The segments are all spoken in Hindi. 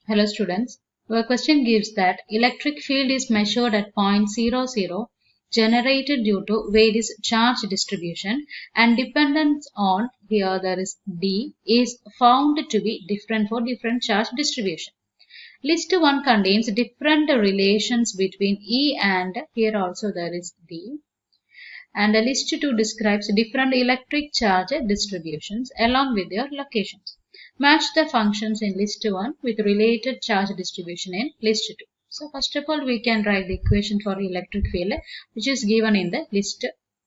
Hello students. Our question gives that electric field is measured at point 00 generated due to various charge distribution and dependence on here there is D is found to be different for different charge distribution. List 1 contains different relations between E and here also there is D. And list 2 describes different electric charge distributions along with their locations. Match the functions in list 1 with related charge distribution in list 2. So first of all we can write the equation for electric field which is given in the list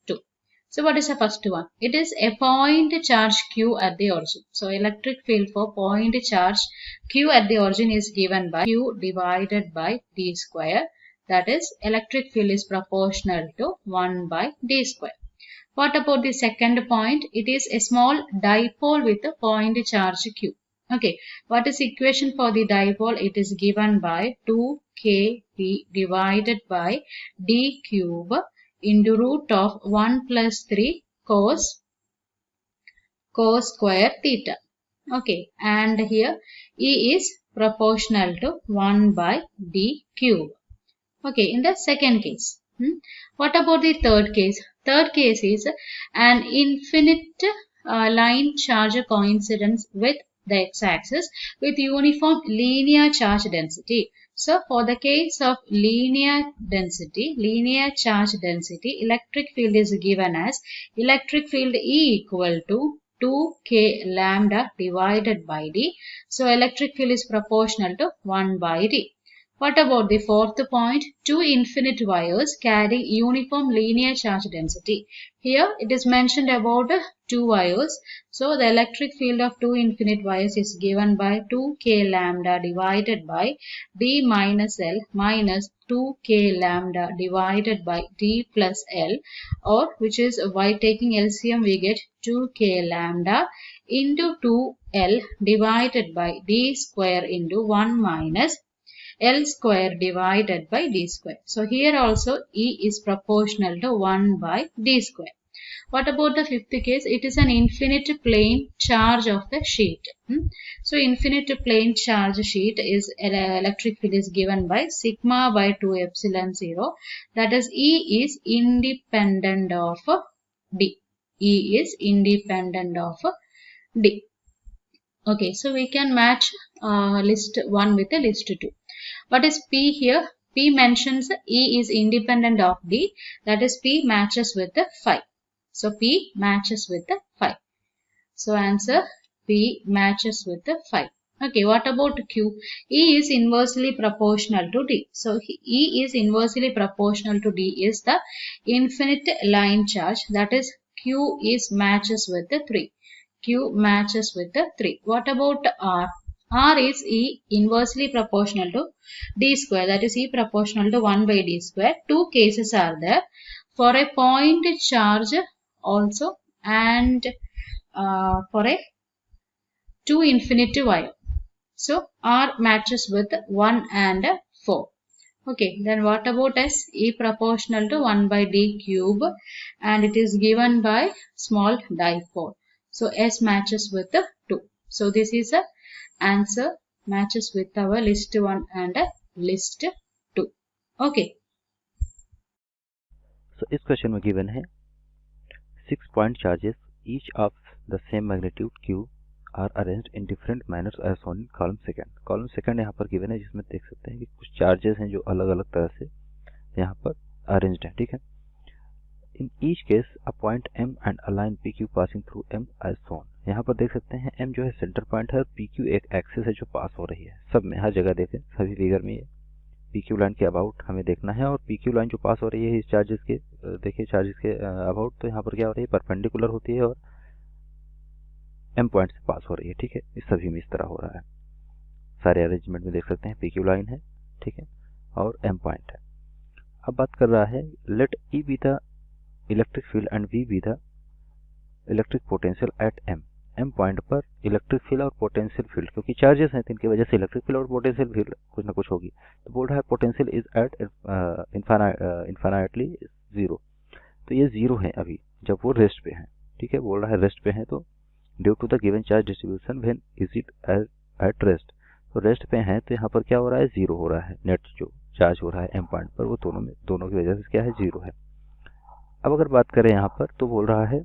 2. So what is the first one? It is a point charge Q at the origin. So electric field for point charge Q at the origin is given by Q divided by D square. That is, electric field is proportional to 1 by D square. What about the second point? It is a small dipole with a point charge Q. Okay, what is the equation for the dipole? It is given by 2kp divided by d cube into root of 1 plus 3 cos square theta. Okay, and here E is proportional to 1 by d cube. Okay, in the second case, what about the third case? Third case is an infinite line charge coincidence with the x-axis with uniform linear charge density. So, for the case of linear charge density, electric field is given as electric field E equal to 2k lambda divided by d. So, electric field is proportional to 1 by d. What about the fourth point? Two infinite wires carry uniform linear charge density. Here it is mentioned about two wires. So the electric field of two infinite wires is given by 2k lambda divided by d minus L minus 2k lambda divided by d plus L, or which is by taking LCM we get 2k lambda into 2L divided by d square into 1 minus L square divided by d square. So here also E is proportional to 1 by d square. What about the fifth case? It is an infinite plane charge of the sheet. So infinite plane charge sheet is electric field is given by sigma by 2 epsilon 0. That is E is independent of D. E is independent of D. Okay, so we can match list 1 with the list 2. What is P here? P mentions E is independent of D. That is P matches with the 5. So P matches with the 5. So answer P matches with the 5. Okay, what about Q? E is inversely proportional to D. So E is inversely proportional to D is the infinite line charge. That is Q is matches with the 3. Q matches with the 3. What about R? R is E inversely proportional to D square, that is E proportional to 1 by D square. Two cases are there for a point charge also and for a 2 infinity wire. So R matches with 1 and 4. Okay, then what about S? E proportional to 1 by D cube and it is given by small dipole. So S matches with the 2. So this is a answer matches with our list 1 and list 2. Okay. So इस क्वेश्चन में गिवन है 6 point charges each of the same magnitude Q are arranged in different manners as shown in column second. Column second यहाँ पर गिवन है जिसमें देख सकते हैं कि कुछ चार्जेस हैं जो अलग अलग तरह से यहाँ पर अरेंज्ड हैं, ठीक है. In each case a point M and a line PQ passing through M as shown. यहाँ पर देख सकते हैं M जो है सेंटर पॉइंट है और PQ एक एक्सिस है जो पास हो रही है. सब में हर जगह देखें, सभी फिगर में ये PQ लाइन के अबाउट हमें देखना है और PQ लाइन जो पास हो रही है इस चार्जेस के देखिए चार्जेस के अबाउट, तो यहाँ पर क्या हो रही है परपेंडिकुलर होती है और M पॉइंट से पास हो रही है, ठीक है. इस सभी में इस तरह हो रहा है. सारे अरेंजमेंट में देख सकते हैं PQ लाइन है, ठीक है, और M पॉइंट है. अब बात कर रहा है let E be the electric field and V be the electric potential at M point पर इलेक्ट्रिक फील्ड और पोटेंशियल फील्ड, क्योंकि चार्जेस हैं तो इनकी वजह से इलेक्ट्रिक फील्ड और पोटेंशियल फील्ड कुछ ना कुछ होगी. तो बोल रहा है पोटेंशियल इज एट इन्फाइनाइटली 0. तो ये 0 है अभी जब वो रेस्ट पे है, ठीक है. बोल रहा है रेस्ट पे है तो due to the given charge distribution when is it at rest. तो रेस्ट पे हैं तो यहाँ पर क्या हो रहा है, जीरो हो रहा है। नेट जो चार्ज हो रहा है एम पॉइंट पर वो दोनों की वजह से क्या है, जीरो है। अब अगर बात करें यहाँ पर तो बोल रहा है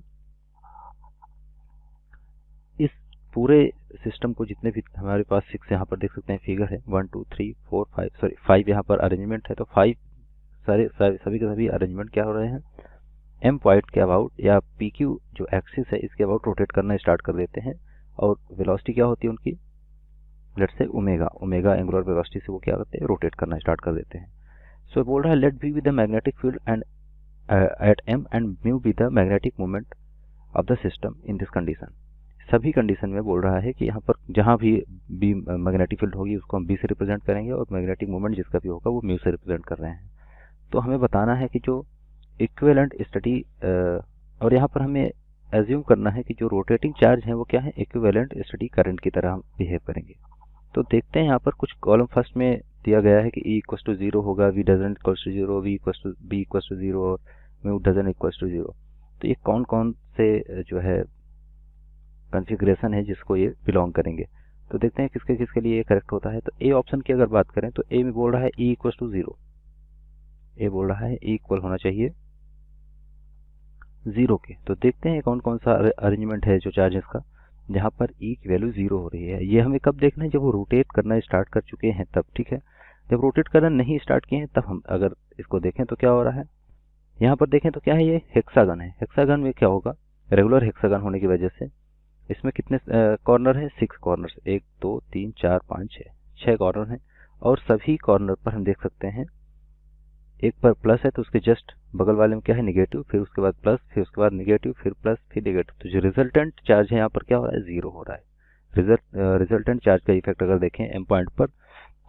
इस पूरे सिस्टम को जितने भी हमारे पास 6 यहाँ पर देख सकते हैं फिगर है, 1 2 3 4 5 सॉरी 5 यहाँ पर अरेंजमेंट है, तो 5 सभी के सभी अरेंजमेंट क्या हो रहे हैं, एम पॉइंट के अबाउट या पी क्यू जो एक्सिस है इसके अबाउट रोटेट करना स्टार्ट कर देते हैं। और वेलोसिटी क्या होती है उनकी, let's say omega angular velocity से वो क्या करते हैं, रोटेट करना स्टार्ट कर देते हैं। सो बोल रहा है let be with the magnetic field and at M and mu be the magnetic movement of the system in this condition. सभी कंडीशन में बोल रहा है कि यहाँ पर जहाँ भी बी मैग्नेटिक फील्ड होगी उसको हम बी से रिप्रेजेंट करेंगे और मैग्नेटिक मूवमेंट जिसका भी होगा वो म्यू से रिप्रेजेंट कर रहे हैं। तो हमें बताना है कि जो इक्विवेलेंट स्टडी और यहाँ पर हमें एज्यूम करना है कि जो रोटेटिंग चार्ज है वो क्या है, इक्विवेलेंट स्टडी करंट की तरह हम बिहेव करेंगे। तो देखते हैं यहाँ पर कुछ कॉलम फर्स्ट में दिया गया है कि E इक्वल टू 0 होगा, V doesn't equal to 0, B equal to 0 और म्यू डजंट इक्वल टू 0। तो ये कौन कौन से जो है कॉन्फ़िगरेशन है जिसको ये बिलोंग करेंगे। तो देखते हैं किसके किसके लिए ये करेक्ट होता है। तो ए ऑप्शन की अगर बात करें तो ए में बोल रहा है E इक्वल टू 0, ए बोल रहा है E इक्वल होना चाहिए 0 के। तो देखते हैं कौन कौन सा अरेंजमेंट है जो चार्जेस का जहाँ पर E की वैल्यू 0 हो रही है। ये हमें कब देखना है, जब वो रोटेट करना स्टार्ट कर चुके हैं तब, ठीक है। जब रोटेट करना नहीं स्टार्ट किए हैं तब हम अगर इसको देखें तो क्या हो रहा है, यहाँ पर देखें तो क्या है, ये हेक्सागन है। हेक्सागन में क्या होगा, रेगुलर हेक्सागन होने की वजह से इसमें कितने कॉर्नर है, 6 कॉर्नर, 1 2 3 4 5 6 कॉर्नर हैं। और सभी कॉर्नर पर हम देख सकते हैं एक पर प्लस है तो उसके जस्ट बगल वाले में क्या है, निगेटिव, फिर उसके बाद प्लस, फिर उसके बाद निगेटिव, फिर प्लस, फिर निगेटिव। तो जो रिजल्टेंट चार्ज है यहाँ पर क्या हो रहा है, 0 हो रहा है। रिजल्टेंट चार्ज का इफेक्ट अगर देखें एम पॉइंट पर,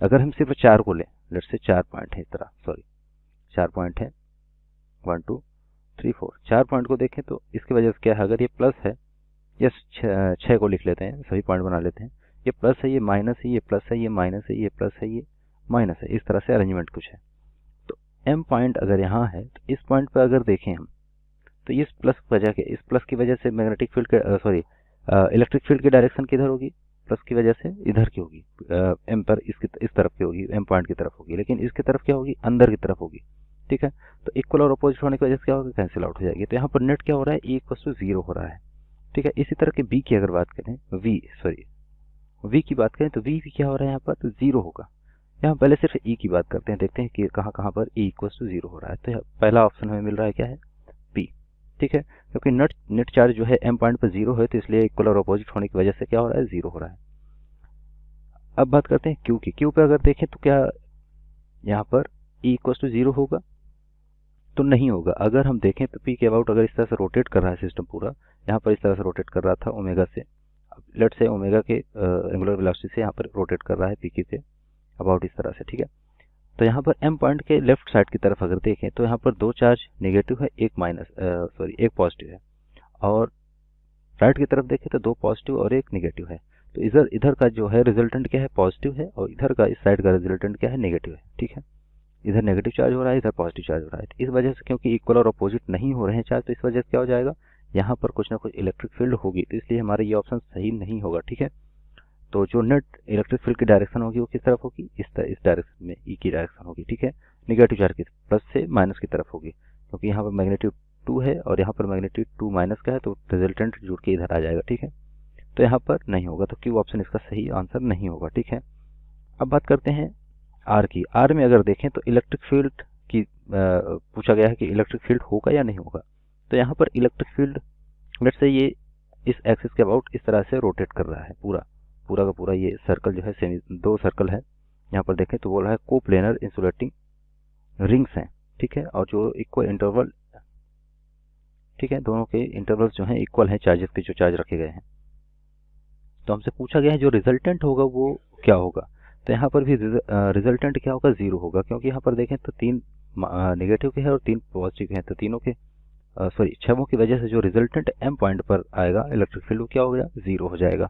अगर हम सिर्फ 4 को लें, लेट्स से 4 पॉइंट है इस तरह, सॉरी 4 पॉइंट है 1 2 3 4, 4 पॉइंट को देखें तो इसकी वजह से क्या है, अगर ये प्लस है, यस 6 को लिख लेते हैं, सभी पॉइंट बना लेते हैं, ये प्लस है, ये माइनस है, ये प्लस है, ये माइनस है, ये प्लस है, ये माइनस है, इस तरह से अरेंजमेंट कुछ है। तो एम पॉइंट अगर यहाँ है तो इस पॉइंट पर अगर देखें हम तो इस प्लस की वजह से मैग्नेटिक फील्ड के सॉरी इलेक्ट्रिक फील्ड की डायरेक्शन किधर होगी, प्लस की वजह से इधर की होगी, एम पर इस तरफ की होगी, एम पॉइंट की तरफ होगी, लेकिन इसकी तरफ क्या होगी, अंदर की तरफ होगी, ठीक है। तो इक्वल और अपोजिट होने की वजह से क्या होगा, कैंसिल आउट हो जाएगी। तो यहाँ पर नेट क्या हो रहा है, E इक्वल टू 0 हो रहा है, ठीक है। इसी तरह के बी की अगर बात करें, वी की बात करें तो वी भी क्या हो रहा है यहाँ पर, तो 0 होगा। यहाँ पहले सिर्फ E की बात करते हैं, देखते हैं कि कहाँ कहाँ पर E इक्वल टू 0 हो रहा है। तो पहला ऑप्शन हमें मिल रहा है क्या है, P, ठीक है। क्योंकि नेट चार्ज जो है एम पॉइंट पर 0 है तो इसलिए इक्वल और अपोजिट होने की वजह से क्या हो रहा है, 0 हो रहा है। अब बात करते हैं क्यू की। क्यू पे अगर देखें तो क्या यहाँ पर E इक्वल टू 0 होगा, तो नहीं होगा। अगर हम देखें तो P के अबाउट अगर इस तरह से रोटेट कर रहा है सिस्टम पूरा, यहाँ पर इस तरह से रोटेट कर रहा था ओमेगा से, लेट से ओमेगा के एंगुलर वेलोसिटी से यहाँ पर रोटेट कर रहा है PQ से अबाउट इस तरह से, ठीक है। तो यहाँ पर एम पॉइंट के लेफ्ट साइड की तरफ अगर देखें तो यहाँ पर 2 चार्ज नेगेटिव है, एक पॉजिटिव है, और राइट की तरफ देखें तो 2 पॉजिटिव और 1 नेगेटिव है। तो इधर का जो है रिजल्टेंट क्या है, पॉजिटिव है, और इधर का इस साइड का रिजल्टेंट क्या है, नेगेटिव है, ठीक है। इधर नेगेटिव चार्ज हो रहा है, इधर पॉजिटिव चार्ज हो रहा है। तो इस वजह से क्योंकि इक्वल और अपोजिट नहीं हो रहे हैं चार्ज, तो इस वजह से क्या हो जाएगा, यहाँ पर कुछ ना कुछ इलेक्ट्रिक फील्ड होगी, तो इसलिए हमारा ये ऑप्शन सही नहीं होगा, ठीक है। तो जो नेट इलेक्ट्रिक फील्ड की डायरेक्शन होगी वो किस तरफ होगी, इस डायरेक्शन में E की डायरेक्शन होगी, ठीक है। निगेटिव चार्ज की प्लस से माइनस की तरफ होगी, क्योंकि यहाँ पर मैग्नीट्यूड 2 है और यहाँ पर मैग्नीट्यूड 2 माइनस का है, तो रिजल्टेंट जुड़ के इधर आ जाएगा, ठीक है। तो यहाँ पर नहीं होगा, तो क्यू ऑप्शन इसका सही आंसर नहीं होगा, ठीक है। अब बात करते हैं आर की। आर में अगर देखें तो इलेक्ट्रिक फील्ड की पूछा गया है कि इलेक्ट्रिक फील्ड होगा या नहीं होगा। तो यहाँ पर इलेक्ट्रिक फील्ड लेट्स से ये इस एक्सिस के अबाउट इस तरह से रोटेट कर रहा है, पूरा का पूरा ये सर्कल जो है सेमी 2 सर्कल है, यहाँ पर देखें तो बोल रहा है कोप्लेनर इंसुलेटिंग रिंग्स हैं, ठीक है। और जो इक्वल इंटरवल, ठीक है, दोनों के इंटरवल्स जो हैं इक्वल हैं चार्जेस के, जो चार्ज रखे गए हैं। तो हमसे पूछा गया है जो रिजल्टेंट होगा वो क्या होगा। तो यहाँ पर भी रिजल्टेंट क्या होगा, 0 होगा, क्योंकि यहाँ पर देखें तो 3 नेगेटिव के हैं और 3 पॉजिटिव के हैं, तो तीनों के छवों की वजह से जो रिजल्टेंट एम पॉइंट पर आएगा इलेक्ट्रिक फील्ड, क्या हो गया, 0 हो जाएगा।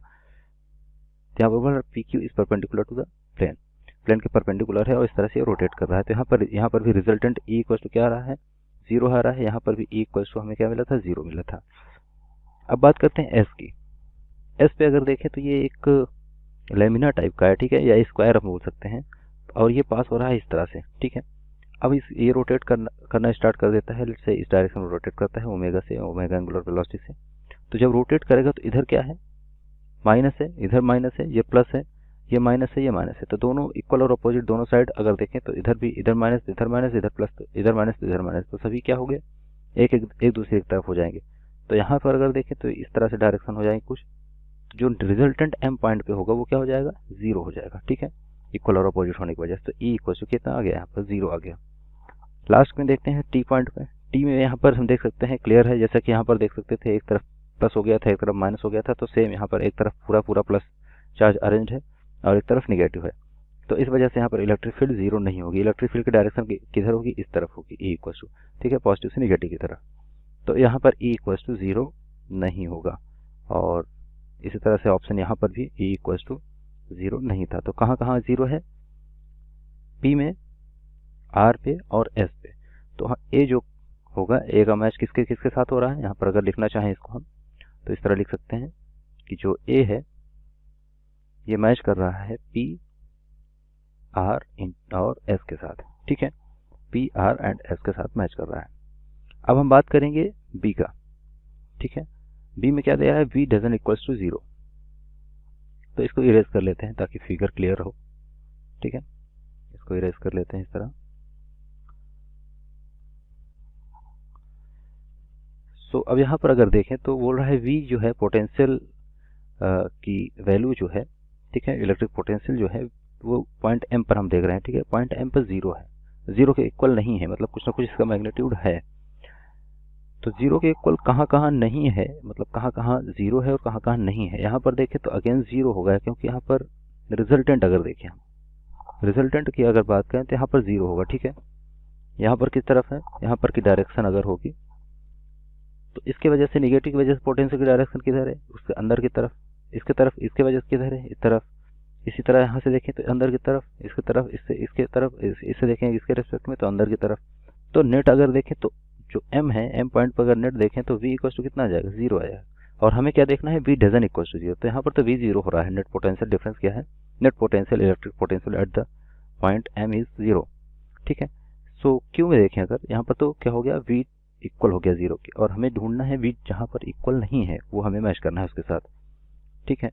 तो यहाँ पर PQ is perpendicular to the plane के परपेंडिकुलर है और इस तरह से रोटेट कर रहा है। तो यहाँ पर भी रिजल्टेंट E इक्वल टू क्या आ रहा है, 0 आ रहा है। यहाँ पर भी E इक्वल टू हमें क्या मिला था, 0 मिला था। अब बात करते हैं S की। S पे अगर देखें तो ये एक लेमिना टाइप का है, ठीक है, या स्क्वायर हम बोल सकते हैं, और ये पास हो रहा है इस तरह से, ठीक है। अब ये रोटेट करना स्टार्ट कर देता है, लेट्स से इस डायरेक्शन में रोटेट करता है ओमेगा से, ओमेगा एंगुलर वेलोसिटी से। तो जब रोटेट करेगा तो इधर क्या है, माइनस है, इधर माइनस है, ये प्लस है, ये माइनस है, ये माइनस है। तो दोनों इक्वल और अपोजिट दोनों साइड अगर देखें तो इधर भी इधर माइनस, इधर माइनस, इधर प्लस, तो इधर माइनस, तो इधर माइनस, तो सभी क्या हो गए, एक दूसरे की तरफ हो जाएंगे। तो यहाँ पर अगर देखें तो इस तरह से डायरेक्शन हो जाएंगे कुछ, तो जो रिजल्टेंट एम पॉइंट पे होगा वो क्या हो जाएगा, जीरो हो जाएगा, ठीक है, इक्वल और अपोजिट होने की वजह से। तो ई इक्वल टू कितना आ गया, यहाँ पर जीरो आ गया। लास्ट में देखते हैं टी पॉइंट पे। टी में यहाँ पर हम देख सकते हैं क्लियर है, जैसा कि यहाँ पर देख सकते थे एक तरफ प्लस हो गया था, एक तरफ माइनस हो गया था, तो सेम यहाँ पर एक तरफ पूरा प्लस चार्ज अरेंज है और एक तरफ निगेटिव है। तो इस वजह से यहाँ पर इलेक्ट्रिक फील्ड जीरो नहीं होगी। इलेक्ट्रिक फील्ड की डायरेक्शन किधर होगी, इस तरफ होगी, ई इक्वल टू, ठीक है, पॉजिटिव से निगेटिव की तरफ। तो यहाँ पर ई इक्वल टू जीरो नहीं होगा, और इसी तरह से ऑप्शन यहाँ पर भी ई इक्वल टू जीरो नहीं था। तो कहाँ कहाँ जीरो है, पी में, आर पे और एस पे। तो ए जो होगा, ए का मैच किसके किसके साथ हो रहा है, यहाँ पर अगर लिखना चाहें इसको हम तो इस तरह लिख सकते हैं कि जो ए है ये मैच कर रहा है पी, आर और एस के साथ, ठीक है, पी, आर एंड एस के साथ मैच कर रहा है। अब हम बात करेंगे बी का, ठीक है। बी में क्या दिया है, v doesn't equals to zero. तो इसको इरेज कर लेते हैं ताकि फिगर क्लियर हो, ठीक है, इसको इरेज कर लेते हैं इस तरह। सो अब यहाँ पर अगर देखें तो बोल रहा है v जो है पोटेंशियल की वैल्यू जो है, ठीक है, इलेक्ट्रिक पोटेंशियल जो है वो पॉइंट m पर हम देख रहे हैं, ठीक है, पॉइंट m पर जीरो है, जीरो के इक्वल नहीं है, मतलब कुछ ना कुछ इसका मैग्नीट्यूड है। तो जीरो के इक्वल कहाँ कहाँ नहीं है, मतलब कहाँ कहाँ जीरो है और कहाँ कहाँ नहीं है। यहाँ पर देखें तो अगेन जीरो होगा, क्योंकि यहाँ पर रिजल्टेंट अगर देखें हम, रिजल्टेंट की अगर बात करें तो यहाँ पर जीरो होगा, ठीक है। यहाँ पर किस तरफ है, यहाँ पर की डायरेक्शन अगर होगी तो इसके वजह से, निगेटिव की वजह से पोटेंशियल की डायरेक्शन किधर है, उसके अंदर की तरफ, इसके तरफ, इसके वजह से किधर है, इस तरफ। इसी तरह यहाँ से देखें तो अंदर की तरफ, इसके तरफ, इससे इसके तरफ, इससे देखें इसके रेस्पेक्ट में तो अंदर की तरफ। तो नेट अगर देखें तो जो m है, m पॉइंट पर अगर नेट देखें तो v इक्वल टू कितना आ जाएगा, जीरो आ जाएगा। और हमें क्या देखना है, v doesn't equal to zero. तो यहाँ पर तो v जीरो हो रहा है, नेट पोटेंशियल डिफरेंस क्या है, net potential, electric potential at the point m is zero, ठीक है। सो q में देखें अगर, यहाँ पर तो क्या हो गया, v इक्वल हो गया जीरो के, और हमें ढूंढना है v जहाँ पर इक्वल नहीं है वो हमें मैच करना है उसके साथ, ठीक है।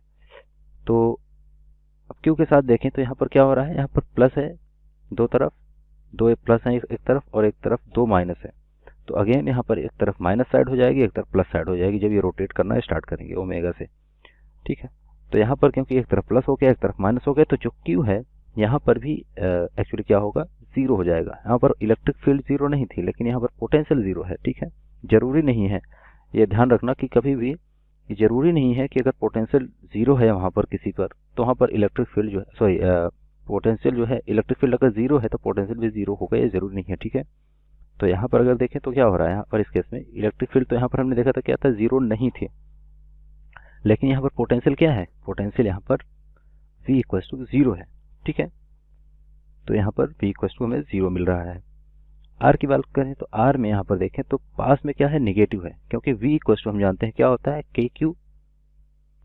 तो अब q के साथ देखें तो यहाँ पर क्या हो रहा है, यहाँ पर प्लस है दो तरफ, दो प्लस है एक तरफ और एक तरफ दो माइनस है। तो अगेन यहाँ पर एक तरफ माइनस साइड हो जाएगी, एक तरफ प्लस साइड हो जाएगी जब ये रोटेट करना स्टार्ट करेंगे ओमेगा से, ठीक है। तो यहाँ पर क्योंकि एक तरफ प्लस हो गया, एक तरफ माइनस हो गया, तो जो क्यू है यहाँ पर भी एक्चुअली क्या होगा, जीरो हो जाएगा। यहाँ पर इलेक्ट्रिक फील्ड जीरो नहीं थी, लेकिन यहाँ पर पोटेंशियल जीरो है, ठीक है। जरूरी नहीं है, ये ध्यान रखना कि कभी भी जरूरी नहीं है कि अगर पोटेंशियल जीरो है वहाँ पर किसी पर, तो वहाँ पर इलेक्ट्रिक फील्ड जो है, सॉरी पोटेंशियल जो है, इलेक्ट्रिक फील्ड अगर जीरो है तो पोटेंशियल भी जीरो होगा, ये जरूरी नहीं है, ठीक है। तो यहाँ पर अगर देखें तो क्या हो रहा है, यहाँ पर इस केस में इलेक्ट्रिक फील्ड तो यहाँ पर हमने देखा था क्या था, जीरो नहीं थी, लेकिन यहाँ पर पोटेंशियल क्या है, पोटेंशियल यहाँ पर v इक्वल टू जीरो है, ठीक है। तो यहाँ पर v इक्वल टू हमें जीरो मिल रहा है। r की बात करें तो r में यहाँ पर देखें तो पास में क्या है, निगेटिव है, क्योंकि v इक्वल टू हम जानते हैं क्या होता है, के क्यू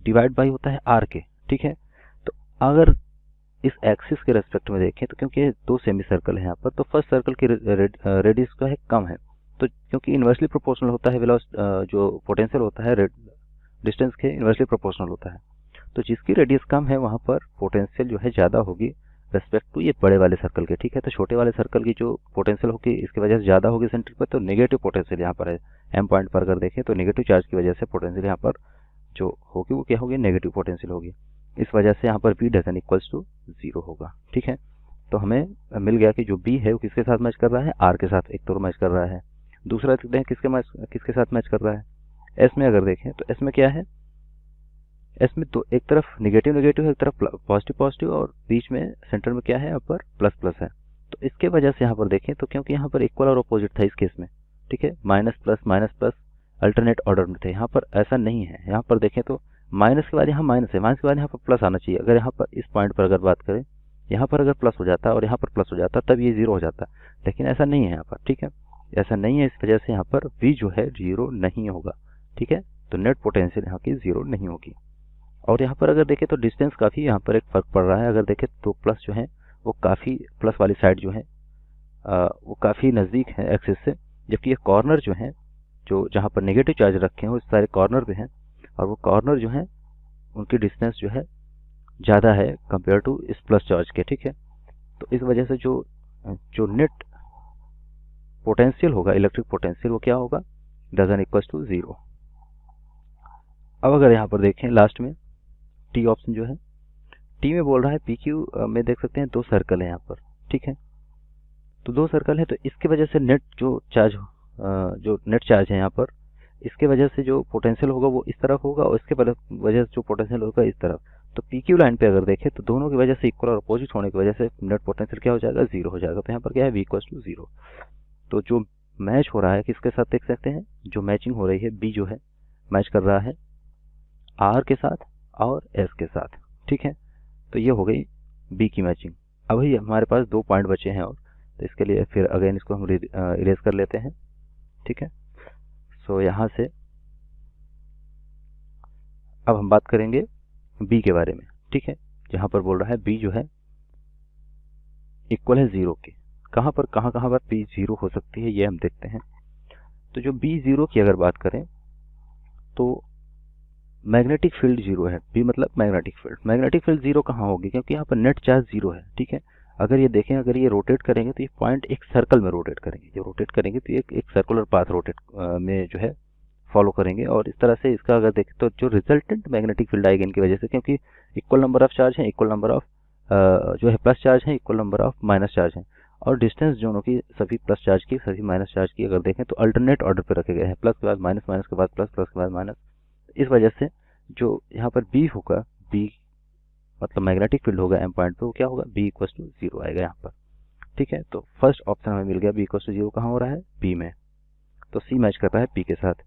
डिवाइड बाई होता है r के, ठीक है। तो अगर इस एक्सिस के रेस्पेक्ट में देखें तो क्योंकि दो सेमी सर्कल है यहाँ पर, तो फर्स्ट सर्कल की रेडियस का है कम है, तो क्योंकि इन्वर्सली प्रोपोर्शनल होता है जो पोटेंशियल होता है डिस्टेंस के इन्वर्सली प्रोपोर्शनल होता है। तो जिसकी रेडियस कम है वहाँ पर पोटेंशियल जो है ज़्यादा होगी रेस्पेक्ट टू ये बड़े वाले सर्कल के, ठीक है। तो छोटे वाले सर्कल की जो पोटेंशियल होगी इसकी वजह से ज़्यादा होगी सेंटर पर, तो नेगेटिव पोटेंशियल यहाँ पर है एम पॉइंट पर अगर देखें तो नेगेटिव चार्ज की वजह से पोटेंशियल यहाँ पर जो होगी वो क्या होगी, नेगेटिव पोटेंशियल होगी। इस वजह से यहाँ पर v doesn't equals to zero होगा, ठीक है। तो हमें मिल गया कि जो b है वो किसके साथ मैच कर रहा है, r के साथ एक तो मैच कर रहा है, दूसरा देखते हैं किसके साथ मैच कर रहा है। s में अगर देखें तो s में क्या है, s में तो एक तरफ निगेटिव निगेटिव है, एक तरफ पॉजिटिव पॉजिटिव, और बीच में सेंटर में क्या है, अपर प्लस प्लस है। तो इसके वजह से यहाँ पर देखें तो क्योंकि यहाँ पर इक्वल और अपोजिट था इस केस में, ठीक है, माइनस प्लस अल्टरनेट ऑर्डर में थे, यहाँ पर ऐसा नहीं है। यहाँ पर देखें तो माइनस के बाद यहाँ माइनस है, माइनस के बाद यहाँ पर प्लस आना चाहिए। अगर यहाँ पर इस पॉइंट पर अगर बात करें, यहाँ पर अगर प्लस हो जाता और यहाँ पर प्लस हो जाता तब ये जीरो हो जाता, लेकिन ऐसा नहीं है यहाँ पर, ठीक है, ऐसा नहीं है। इस वजह से यहाँ पर v जो है जीरो नहीं होगा, ठीक है। तो नेट पोटेंशियल यहाँ की जीरो नहीं होगी। और यहाँ पर अगर देखें तो डिस्टेंस काफ़ी यहाँ पर एक फ़र्क पड़ रहा है। अगर देखें तो प्लस जो है वो काफ़ी, प्लस वाली साइड जो है वो काफ़ी नज़दीक है एक्सिस से, जबकि ये कॉर्नर जो है, जो जहाँ पर नेगेटिव चार्ज रखे हैं वो सारे कॉर्नर पे हैं, और वो कॉर्नर जो है उनकी डिस्टेंस जो है ज़्यादा है कंपेयर टू इस प्लस चार्ज के। ठीक है, तो इस वजह से जो जो नेट पोटेंशियल होगा, इलेक्ट्रिक पोटेंशियल, वो क्या होगा, डजन इक्वल्स टू 0। अब अगर यहाँ पर देखें लास्ट में टी ऑप्शन जो है, टी में बोल रहा है पी क्यू में देख सकते हैं 2 सर्कल है यहाँ पर। ठीक है, तो 2 सर्कल है, तो इसकी वजह से नेट जो चार्ज, जो नेट चार्ज है यहाँ पर, इसके वजह से जो पोटेंशियल होगा वो इस तरफ होगा, और इसके वजह से जो पोटेंशियल होगा इस तरफ। तो पी क्यू लाइन पे अगर देखें तो दोनों की वजह से इक्वल और अपोजिट होने की वजह से नेट पोटेंशियल क्या हो जाएगा, 0 हो जाएगा। तो यहाँ पर क्या है, v इक्वल्स टू 0। तो जो मैच हो रहा है किसके साथ देख सकते हैं, जो मैचिंग हो रही है बी जो है मैच कर रहा है आर के साथ और एस के साथ। ठीक है, तो ये हो गई बी की मैचिंग। अब ही हमारे पास 2 पॉइंट बचे हैं, और तो इसके लिए फिर अगेन इसको हम इरेज कर लेते हैं। ठीक है, सो यहाँ से अब हम बात करेंगे बी के बारे में। ठीक है, जहाँ पर बोल रहा है बी जो है इक्वल है 0 के। कहाँ पर बी 0 हो सकती है, ये हम देखते हैं। तो जो बी 0 की अगर बात करें तो मैग्नेटिक फील्ड 0 है। बी मतलब मैग्नेटिक फील्ड 0 कहाँ होगी, क्योंकि यहाँ पर नेट चार्ज 0 है। ठीक है, अगर ये देखें, अगर ये रोटेट करेंगे तो ये पॉइंट एक सर्कल में रोटेट करेंगे। जब रोटेट करेंगे तो एक सर्कुलर पाथ रोटेट में जो है फॉलो करेंगे, और इस तरह से इसका अगर देखें तो जो रिजल्टेंट मैग्नेटिक फील्ड आएगी इनकी वजह से, क्योंकि इक्वल नंबर ऑफ चार्ज है, इक्वल नंबर ऑफ जो है प्लस चार्ज है, equal number of minus charge है, और डिस्टेंस दोनों की, सभी प्लस चार्ज की सभी माइनस चार्ज की अगर देखें तो अल्टरनेट ऑर्डर पर रखे गए हैं। प्लस के बाद माइनस, माइनस के बाद प्लस, प्लस के बाद माइनस। इस वजह से जो यहाँ पर बी होगा, बी मतलब मैग्नेटिक फील्ड होगा एम पॉइंट पे, वो क्या होगा, बी इक्वल टू 0 आएगा यहाँ पर। ठीक है, तो फर्स्ट ऑप्शन हमें मिल गया, बी इक्वल टू 0 कहाँ हो रहा है, बी में। तो सी मैच करता है पी के साथ।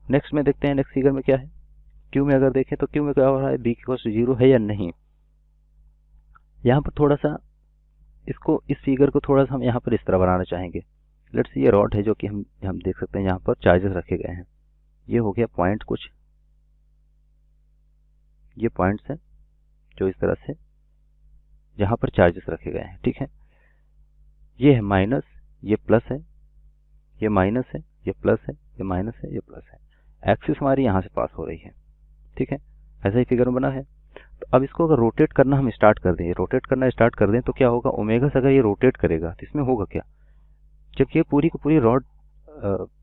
नेक्स्ट में देखते हैं, नेक्स्ट फिगर में क्या है। क्यू में अगर देखें तो क्यू में क्या हो रहा है, बी इक्वल टू 0 है या नहीं। यहाँ पर थोड़ा सा इसको, इस फिगर को थोड़ा सा हम यहाँ पर इस तरह बनाना चाहेंगे। लेट्स सी ये रॉड है जो कि हम देख सकते हैं यहाँ पर चार्जेस रखे गए हैं। ये हो गया पॉइंट कुछ, ये पॉइंट्स हैं जो इस तरह से जहाँ पर चार्जेस रखे गए हैं। ठीक है, ये है माइनस, ये प्लस है, ये माइनस है, ये प्लस है, ये माइनस है, ये प्लस है। एक्सिस हमारी यहाँ से पास हो रही है। ठीक है, ऐसा ही फिगर में बना है। तो अब इसको अगर रोटेट करना हम स्टार्ट कर दें, रोटेट करना स्टार्ट कर दें तो क्या होगा, ओमेगा से अगर ये रोटेट करेगा तो इसमें होगा क्या, जब ये पूरी की पूरी रॉड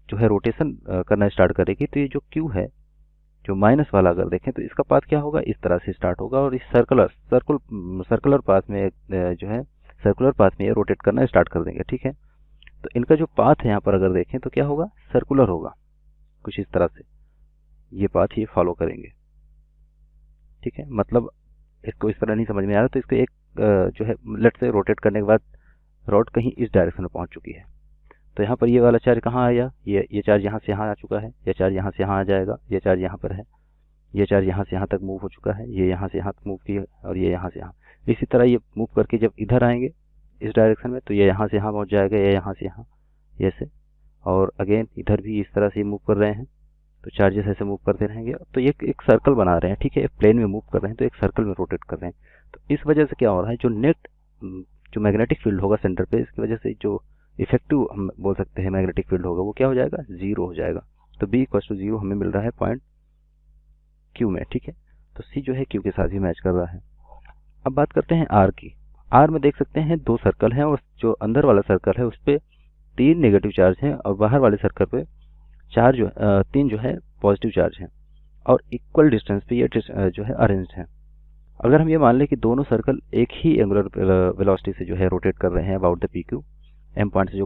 जो है रोटेशन करना स्टार्ट करेगी, तो ये जो क्यू है, जो माइनस वाला अगर देखें तो इसका पाथ क्या होगा, इस तरह से स्टार्ट होगा, और इस सर्कुलर पाथ में जो है सर्कुलर पाथ में ये रोटेट करना स्टार्ट कर देंगे। ठीक है, तो इनका जो पाथ है यहाँ पर अगर देखें तो क्या होगा, सर्कुलर होगा कुछ इस तरह से, ये पाथ ये फॉलो करेंगे। ठीक है, मतलब इसको इस तरह नहीं समझ में आ रहा तो इसको एक जो है लेट से रोटेट करने के बाद रॉड कहीं इस डायरेक्शन में पहुंच चुकी है, तो यहाँ पर ये वाला चार्ज कहाँ आया, ये चार्ज यहाँ से यहाँ आ चुका है, ये चार्ज यहाँ से यहाँ आ जाएगा, ये चार्ज यहाँ पर है, ये चार्ज यहाँ से यहाँ तक मूव हो चुका है, ये यहाँ से यहाँ तक मूव किया, और ये यहाँ से यहाँ। इसी तरह ये मूव करके जब इधर आएंगे इस डायरेक्शन में तो ये यहाँ से यहाँ पहुँच जाएगा, ये यहाँ से यहाँ, ऐसे, और अगेन इधर भी इस तरह से मूव कर रहे हैं, तो चार्जेस ऐसे मूव करते रहेंगे। तो ये एक सर्कल बना रहे हैं। ठीक है, प्लेन में मूव कर रहे हैं तो एक सर्कल में रोटेट कर रहे हैं। तो इस वजह से क्या हो रहा है, जो नेट जो मैग्नेटिक फील्ड होगा सेंटर पे, इसकी वजह से जो इफेक्टिव हम बोल सकते हैं मैग्नेटिक फील्ड होगा, वो क्या हो जाएगा, 0 हो जाएगा। तो बी इक्वल टू 0 हमें मिल रहा है पॉइंट क्यू में। ठीक है, तो सी जो है क्यू के साथ ही मैच कर रहा है। अब बात करते हैं आर की। आर में देख सकते हैं 2 सर्कल हैं, और जो अंदर वाला सर्कल है उस पर 3 नेगेटिव चार्ज हैं, और बाहर वाले सर्कल पे 3 जो है पॉजिटिव चार्ज हैं, और इक्वल डिस्टेंस पे ये जो है अरेंज्ड है। अगर हम ये मान लें कि दोनों सर्कल एक ही एंगुलर वेलोसिटी से जो है रोटेट कर रहे हैं about the P Q, M point से जो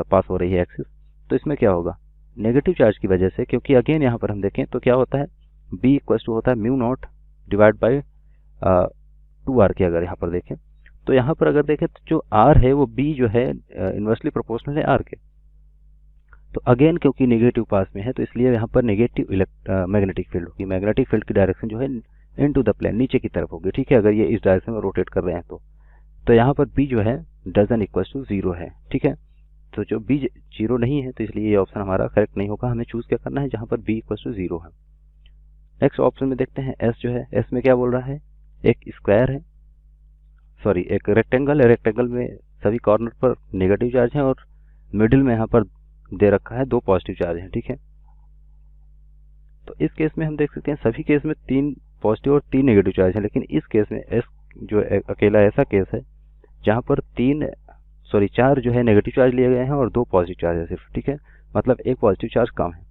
पास हो रही है एक्सिस, तो इसमें क्या होगा, नेगेटिव चार्ज की वजह से, क्योंकि अगेन यहाँ पर हम देखें तो क्या होता है, बी इक्वल टू होता है mu naught divide by 2r के। अगर यहाँ पर देखें तो यहाँ पर अगर देखें तो जो r है वो b जो है इन्वर्सली प्रोपोर्शनल है r के। तो अगेन क्योंकि नेगेटिव पास में है तो इसलिए यहाँ पर नेगेटिव मैग्नेटिक फील्ड होगी। मैग्नेटिक फील्ड की डायरेक्शन जो है इनटू द प्लेन, नीचे की तरफ होगी। ठीक है, अगर ये इस डायरेक्शन में रोटेट कर रहे हैं तो यहाँ पर b जो है डजन इक्वल टू 0 है। ठीक है, तो जो b 0 नहीं है तो इसलिए ये ऑप्शन हमारा करेक्ट नहीं होगा। हमें चूज क्या करना है, जहाँ पर b इक्वल टू 0 है। नेक्स्ट ऑप्शन में देखते हैं एस जो है, एस में क्या बोल रहा है, एक स्क्वायर है, सॉरी एक रेक्टेंगल है, रेक्टेंगल में सभी कॉर्नर पर नेगेटिव चार्ज है और मिडिल में यहाँ पर दे रखा है 2 पॉजिटिव चार्ज है, ठीक है। तो इस केस में हम देख सकते हैं सभी केस में 3 पॉजिटिव और 3 नेगेटिव चार्ज है, लेकिन इस केस में एस जो अकेला ऐसा केस है जहाँ पर 4 जो है नेगेटिव चार्ज लिए गए हैं और 2 पॉजिटिव चार्ज है सिर्फ, ठीक है। मतलब एक पॉजिटिव चार्ज कम है।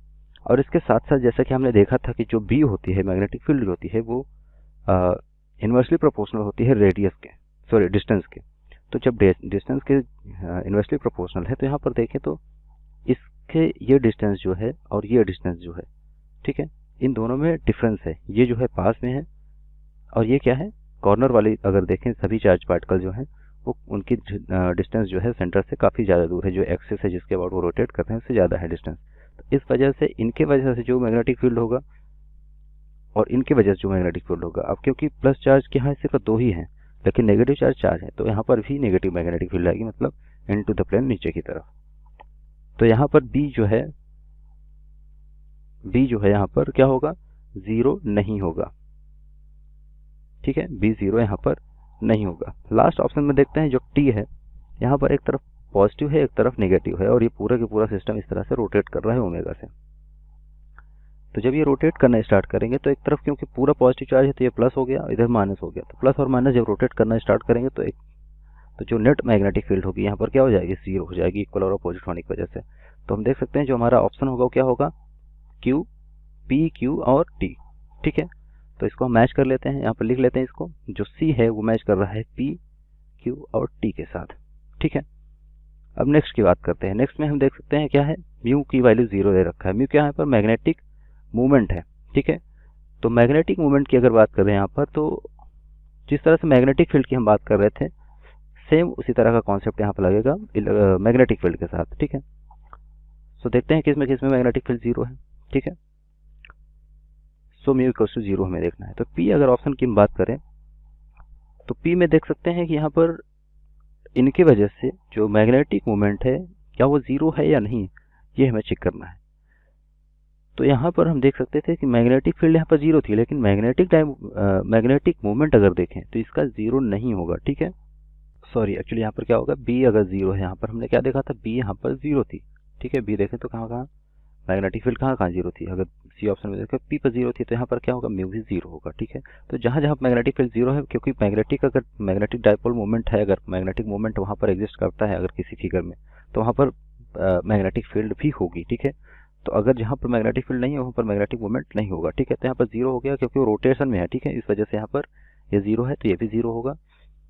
और इसके साथ साथ जैसा कि हमने देखा था कि जो बी होती है, मैग्नेटिक फील्ड जो होती है, वो इन्वर्सली प्रोपोर्शनल होती है रेडियस के, सॉरी डिस्टेंस के। तो जब डिस्टेंस के इन्वर्सली प्रोपोर्शनल है तो यहाँ पर देखें तो इसके ये डिस्टेंस जो है और ये डिस्टेंस जो है, ठीक है, इन दोनों में डिफरेंस है। ये जो है पास में है और ये क्या है, कॉर्नर वाली अगर देखें सभी चार्ज पार्टिकल जो हैं वो उनकी डिस्टेंस जो है सेंटर से काफ़ी ज़्यादा दूर है, जो एक्सिस है जिसके अबाउट वो रोटेट करते हैं उससे ज़्यादा है डिस्टेंस। तो इस वजह से इनके वजह से जो मैग्नेटिक फील्ड होगा और इनके वजह से जो मैग्नेटिक फील्ड होगा, अब क्योंकि प्लस चार्ज के यहाँ सिर्फ 2 ही हैं लेकिन नेगेटिव चार्ज 4 है, तो यहाँ पर भी नेगेटिव मैग्नेटिक फील्ड आएगी, मतलब इनटू द प्लेन नीचे की तरफ। तो यहाँ पर बी जो है यहाँ पर क्या होगा, 0 नहीं होगा, ठीक है, बी 0 यहाँ पर नहीं होगा। लास्ट ऑप्शन में देखते हैं जो टी है, यहाँ पर एक तरफ पॉजिटिव है एक तरफ नेगेटिव है और ये पूरा का पूरा सिस्टम इस तरह से रोटेट कर रहा है ओमेगा से। तो जब ये रोटेट करना स्टार्ट करेंगे तो एक तरफ क्योंकि पूरा पॉजिटिव चार्ज है तो ये प्लस हो गया, इधर माइनस हो गया, तो प्लस और माइनस जब रोटेट करना स्टार्ट करेंगे तो जो नेट मैग्नेटिक फील्ड होगी यहाँ पर क्या हो जाएगी, 0 हो जाएगी, इक्वल और अपोजिट होने की वजह से। तो हम देख सकते हैं जो हमारा ऑप्शन होगा वो क्या होगा, क्यू, पी, क्यू और टी, ठीक है। तो इसको हम मैच कर लेते हैं, यहाँ पर लिख लेते हैं इसको, जो सी है वो मैच कर रहा है पी, क्यू और टी के साथ, ठीक है। अब नेक्स्ट की बात करते हैं। नेक्स्ट में हम देख सकते हैं क्या है, म्यू की वैल्यू 0 दे रखा है। म्यू क्या है, पर मैग्नेटिक मूवमेंट है, ठीक है। तो मैग्नेटिक मूवमेंट की अगर बात करें यहाँ पर, तो जिस तरह से मैग्नेटिक फील्ड की हम बात कर रहे थे सेम उसी तरह का कॉन्सेप्ट यहाँ पर लगेगा मैग्नेटिक फील्ड के साथ, ठीक है। सो देखते हैं किसमें मैग्नेटिक फील्ड 0 है, ठीक है। सो म्यू इक्वल्स टू 0 हमें देखना है। तो पी अगर ऑप्शन की हम बात करें तो पी में देख सकते हैं कि यहाँ पर इनके वजह से जो मैग्नेटिक मूवमेंट है क्या वो 0 है या नहीं, ये हमें चेक करना है। तो यहाँ पर हम देख सकते थे कि मैग्नेटिक फील्ड यहाँ पर 0 थी, लेकिन मैग्नेटिक मूवमेंट अगर देखें तो इसका 0 नहीं होगा, ठीक है। सॉरी एक्चुअली यहाँ पर क्या होगा, बी अगर 0 है, यहाँ पर हमने क्या देखा था, बी यहाँ पर 0 थी, ठीक है। बी देखें तो कहाँ मैग्नेटिक फील्ड कहाँ 0 थी, अगर सी ऑप्शन में देखें पी पर 0 थी तो यहाँ पर क्या होगा, म्यू भी 0 होगा, ठीक है। तो जहाँ जहाँ मैग्नेटिक फील्ड 0 है, क्योंकि मैग्नेटिक डाइपोल मोमेंट है, अगर मैग्नेटिक मोमेंट वहाँ पर एग्जिस्ट करता है अगर किसी फिगर में, तो वहाँ पर मैग्नेटिक फील्ड भी होगी, ठीक है। तो अगर जहाँ पर मैग्नेटिक फील्ड नहीं है वहाँ पर मैग्नेटिक मूवमेंट नहीं होगा, ठीक है। तो यहाँ पर 0 हो गया क्योंकि वो रोटेशन में है, ठीक है, इस वजह से यहाँ पर ये 0 है तो ये भी 0 होगा।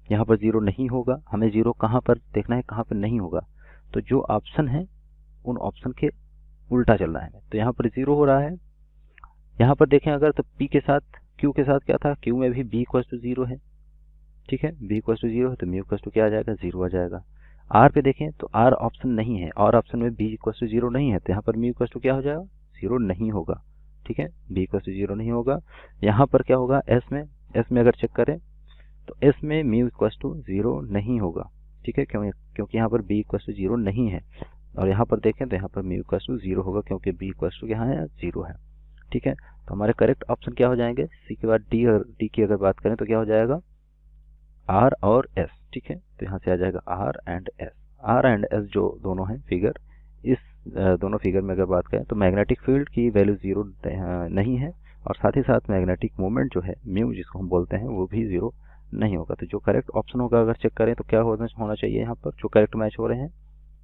यहाँ पर 0 नहीं होगा, हमें 0 कहाँ पर देखना है, कहाँ पर नहीं होगा। तो जो ऑप्शन है उन ऑप्शन के उल्टा चल रहा है, तो यहाँ पर 0 हो रहा है। यहाँ पर देखें अगर तो P के साथ Q के साथ क्या था, Q में भी B इक्वल्स टू 0 है, ठीक है। B इक्वल्स टू 0 है तो म्यू इक्वल्स टू क्या आ जाएगा, 0 आ जाएगा। R पे देखें तो R ऑप्शन नहीं है, और ऑप्शन में B इक्वल्स टू 0 नहीं है, तो यहाँ पर म्यू इक्वल्स टू क्या हो जाएगा, 0 नहीं होगा, ठीक है। B इक्वल्स टू 0 नहीं होगा। यहाँ पर क्या होगा, S में अगर चेक करें तो S में म्यू इक्वल्स टू 0 नहीं होगा, ठीक है, क्योंकि यहाँ पर B इक्वल्स टू 0 नहीं है। और यहाँ पर देखें तो यहाँ पर म्यू इक्वल्स टू 0 होगा क्योंकि B इक्वल्स टू यहाँ है 0 है, ठीक है। तो हमारे करेक्ट ऑप्शन क्या हो जाएंगे, सी के बाद डी, और डी की अगर बात करें तो क्या हो जाएगा, आर और एस, ठीक है। तो यहाँ से आ जाएगा R and S. R and S जो दोनों हैं फिगर, इस दोनों फिगर में अगर बात करें तो मैग्नेटिक फील्ड की वैल्यू 0 नहीं है, और साथ ही साथ मैग्नेटिक मोमेंट जो है म्यू जिसको हम बोलते हैं वो भी 0 नहीं होगा। तो जो करेक्ट ऑप्शन होगा अगर चेक करें तो क्या होना चाहिए, यहाँ पर जो करेक्ट मैच हो रहे हैं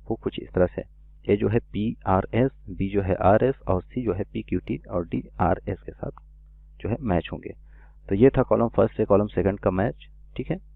वो कुछ इस तरह से, ए जो है पी आर एस, बी जो है आर एस, और सी जो है पी क्यू टी, और डी आर एस के साथ जो है मैच होंगे। तो ये था कॉलम फर्स्ट से कॉलम सेकंड का मैच, ठीक है।